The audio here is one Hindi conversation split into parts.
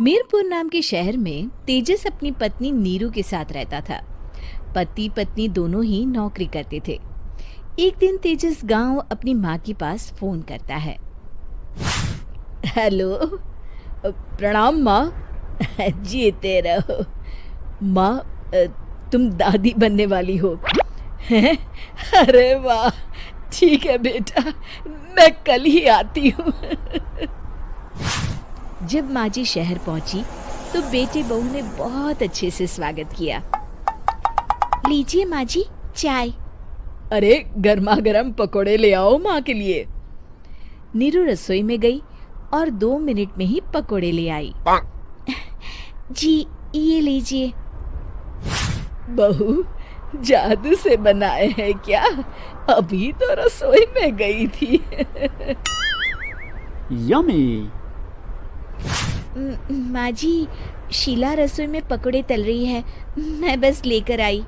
मीरपुर नाम के शहर में तेजस अपनी पत्नी नीरू के साथ रहता था। पति पत्नी दोनों ही नौकरी करते थे। एक दिन तेजस गांव अपनी माँ के पास फोन करता है। हेलो, प्रणाम माँ। जीते रहो माँ, तुम दादी बनने वाली हो हैं? अरे वाह, ठीक है बेटा, मैं कल ही आती हूँ। जब माँ जी शहर पहुंची तो बेटे बहू ने बहुत अच्छे से स्वागत किया। लीजिए माँ जी, चाय। अरे गर्मा गर्म पकोड़े ले आओ माँ के लिए। नीरू रसोई में गई और 2 मिनट में ही पकोड़े ले आई। जी ये लीजिए। बहू जादू से बनाए हैं क्या? अभी तो रसोई में गई थी। यम्मी। माँ जी, शीला रसोई में पकोड़े तल रही है, मैं बस लेकर आई।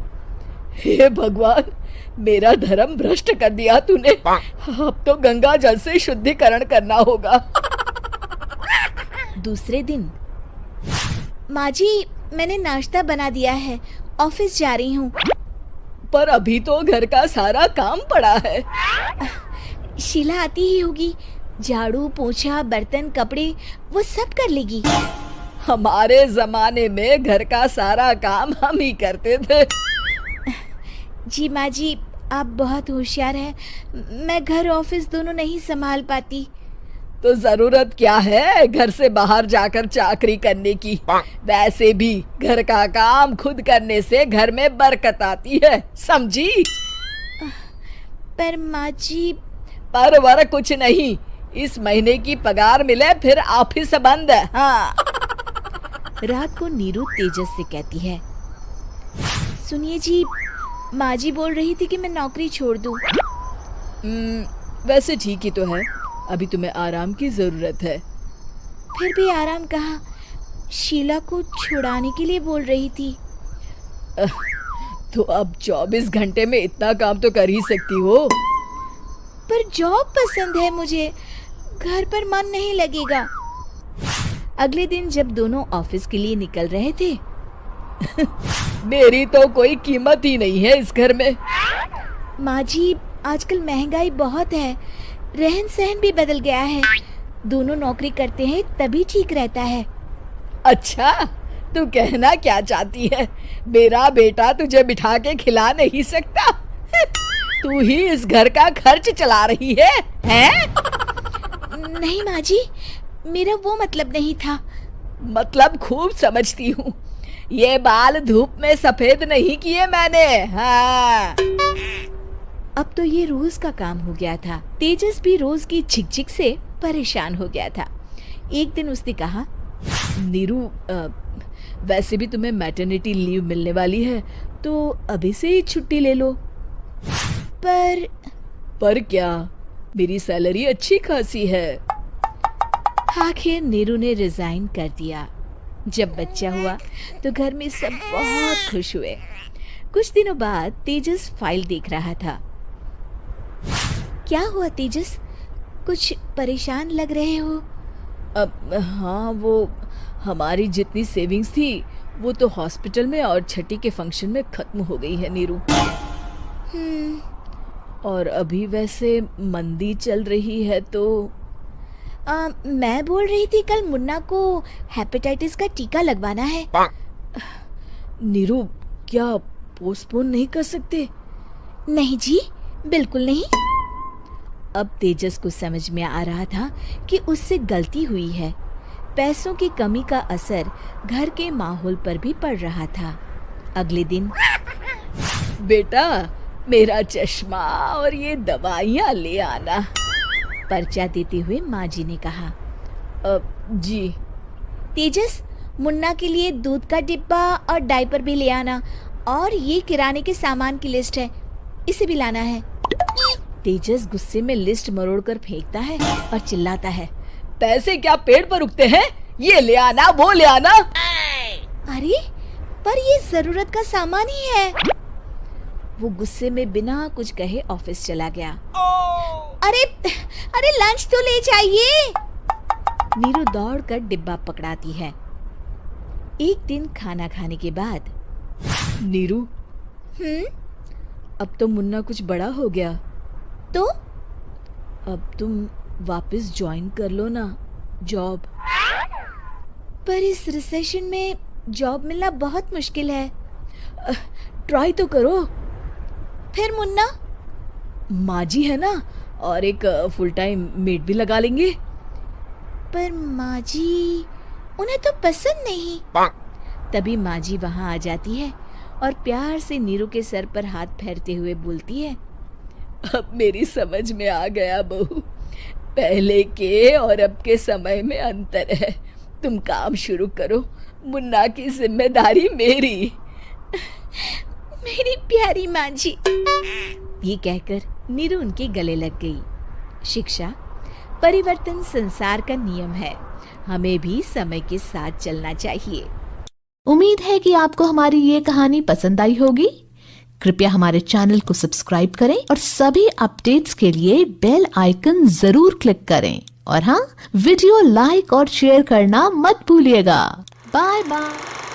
हे भगवान, मेरा धर्म भ्रष्ट कर दिया तूने। अब तो गंगा जल से शुद्धिकरण करना होगा। दूसरे दिन, माँ जी मैंने नाश्ता बना दिया है, ऑफिस जा रही हूँ। पर अभी तो घर का सारा काम पड़ा है। शीला आती ही होगी, झाड़ू पोछा बर्तन कपड़े वो सब कर लेगी। हमारे जमाने में घर का सारा काम हम ही करते थे। जी माँ जी, आप बहुत होशियार हैं, मैं घर ऑफिस दोनों नहीं संभाल पाती। तो जरूरत क्या है घर से बाहर जाकर चाकरी करने की? वैसे भी घर का काम खुद करने से घर में बरकत आती है, समझी? पर माँ जी। पर वर कुछ नहीं, इस महीने की पगार मिले फिर ऑफिस बंद। हाँ। रात को नीरू तेजस से कहती है, सुनिए जी, माँ जी बोल रही थी कि मैं नौकरी छोड़ दूं। वैसे ठीक ही तो है, अभी तुम्हें आराम की जरूरत है। फिर भी आराम कहाँ, शीला को छुड़ाने के लिए बोल रही थी। तो अब 24 घंटे में इतना काम तो कर ही सकती हो। पर जॉब पसंद है मुझे, घर पर मन नहीं लगेगा। अगले दिन जब दोनों ऑफिस के लिए निकल रहे थे, मेरी तो कोई कीमत ही नहीं है इस घर में। माँ जी, आजकल महंगाई बहुत है, रहन सहन भी बदल गया है, दोनों नौकरी करते हैं तभी ठीक रहता है। अच्छा, तू कहना क्या चाहती है? मेरा बेटा तुझे बिठा के खिला नहीं सकता? तू ही इस घर का खर्च चला रही है, हैं? नहीं माँ जी, मेरा वो मतलब नहीं था। मतलब खूब समझती हूँ, ये बाल धूप में सफेद नहीं किए मैंने। हाँ। अब तो ये रोज का काम हो गया था। तेजस भी रोज की झिकझिक से परेशान हो गया था। एक दिन उसने कहा, नीरू, वैसे भी तुम्हें मैटरनिटी लीव मिलने वाली है, तो अभी से ही छुट्टी ले लो। पर क्या, मेरी सैलरी अच्छी खासी है। आखिर नीरू ने रिजाइन कर दिया। जब बच्चा हुआ तो घर में सब बहुत खुश हुए। कुछ दिनों बाद तेजस फाइल देख रहा था। क्या हुआ तेजस, कुछ परेशान लग रहे हो? हाँ, वो हमारी जितनी सेविंग्स थी वो तो हॉस्पिटल में और छठी के फंक्शन में खत्म हो गई है नीरू। और अभी वैसे मंदी चल रही है तो मैं बोल रही थी कल मुन्ना को हेपेटाइटिस का टीका लगवाना है। नीरू, क्या पोस्टपोन नहीं कर सकते? नहीं जी, बिल्कुल नहीं। अब तेजस को समझ में आ रहा था कि उससे गलती हुई है। पैसों की कमी का असर घर के माहौल पर भी पड़ रहा था। अगले दिन, बेटा मेरा चश्मा और ये दवाइयाँ ले आना, पर्चा देते हुए माँ जी ने कहा। जी। तेजस, मुन्ना के लिए दूध का डिब्बा और डायपर भी ले आना, और ये किराने के सामान की लिस्ट है, इसे भी लाना है। तेजस गुस्से में लिस्ट मरोड़कर फेंकता है और चिल्लाता है, पैसे क्या पेड़ पर उगते हैं? ये ले आना, वो ले आना। अरे पर ये जरूरत का सामान ही है। वो गुस्से में बिना कुछ कहे ऑफिस चला गया। अरे लंच तो ले जाइए। नीरू दौड़कर डिब्बा पकड़ाती है। एक दिन खाना खाने के बाद, नीरू, अब तो मुन्ना कुछ बड़ा हो गया, तो अब तुम वापस ज्वाइन कर लो ना जॉब। पर इस रिसेशन में जॉब मिलना बहुत मुश्किल है। ट्राई तो करो। फिर मुन्ना? माँ जी है ना, और एक फुल टाइम मेड भी लगा लेंगे। पर माँ जी, उन्हें तो पसंद नहीं। तभी माँ जी वहाँ आ जाती है और प्यार से नीरू के सर पर हाथ फेरते हुए बोलती है, अब मेरी समझ में आ गया बहू, पहले के और अब के समय में अंतर है। तुम काम शुरू करो, मुन्ना की जिम्मेदारी मेरी। मेरी प्यारी माँ जी। ये कहकर नीरू उनके गले लग गई। शिक्षा, परिवर्तन संसार का नियम है, हमें भी समय के साथ चलना चाहिए। उम्मीद है कि आपको हमारी ये कहानी पसंद आई होगी। कृपया हमारे चैनल को सब्सक्राइब करें और सभी अपडेट्स के लिए बेल आइकन जरूर क्लिक करें। और हाँ, वीडियो लाइक और शेयर करना मत भूलिएगा। Bye bye.